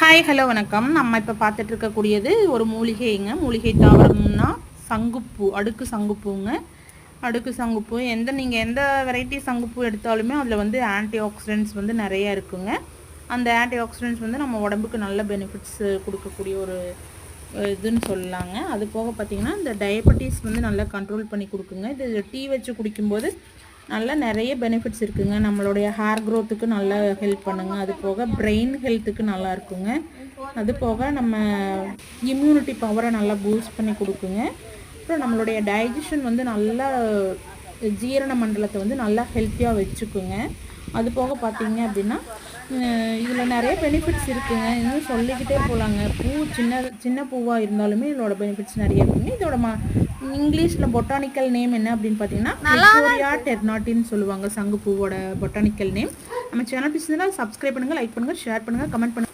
Hi hello வணக்கம். நம்ம இப்போ பார்த்துட்டு இருக்கக்கூடியது ஒரு மூலிகைங்க. மூலிகை தாவரம்னா சங்குப்பூ, அடுக்கு சங்குப்பூங்க. அடுக்கு சங்குப்பூ நீங்கள் எந்த வெரைட்டி சங்குப்பூ எடுத்தாலுமே அதில் வந்து ஆன்டி ஆக்சிடென்ட்ஸ் வந்து நிறைய இருக்குங்க. அந்த ஆன்டி ஆக்சிடென்ட்ஸ் வந்து நம்ம உடம்புக்கு நல்ல பெனிஃபிட்ஸ் கொடுக்கக்கூடிய ஒரு இதுன்னு சொல்லலாங்க. அது போக பார்த்திங்கன்னா இந்த டயபெட்டிஸ் வந்து நல்லா கண்ட்ரோல் பண்ணி கொடுக்குங்க. இது டீ வச்சு குடிக்கும்போது நல்லா நிறைய பெனிஃபிட்ஸ் இருக்குங்க. நம்மளுடைய ஹேர் க்ரோத்துக்கு நல்லா ஹெல்ப் பண்ணுங்க. அது போக பிரெயின் ஹெல்த்துக்கு நல்லா இருக்குங்க. அது போக நம்ம இம்யூனிட்டி பவரை நல்லா பூஸ்ட் பண்ணி கொடுக்குங்க. அப்புறம் நம்மளுடைய டைஜஷன் வந்து நல்லா ஜீரண மண்டலத்தை வந்து நல்லா ஹெல்த்தியாக வச்சுக்குங்க. அது போக பார்த்தீங்க அப்படின்னா இதில் நிறைய பெனிஃபிட்ஸ் இருக்குங்க. இன்னும் சொல்லிக்கிட்டே போகலாங்க. பூ சின்ன பூவாக இருந்தாலுமே இதோட பெனிஃபிட்ஸ் நிறைய இருக்குங்க. இதோட இங்கிலீஷில் பொட்டானிக்கல் நேம் என்ன அப்படின்னு பார்த்தீங்கன்னா விக்டோரியா டெர்னாட்டின்னு சொல்லுவாங்க. சங்கு பூவோட பொட்டானிக்கல் நேம். நம்ம சேனல் பிடிச்சிருந்தா சப்ஸ்கிரைப் பண்ணுங்கள், லைக் பண்ணுங்கள், ஷேர் பண்ணுங்கள், கமெண்ட் பண்ணுங்கள்.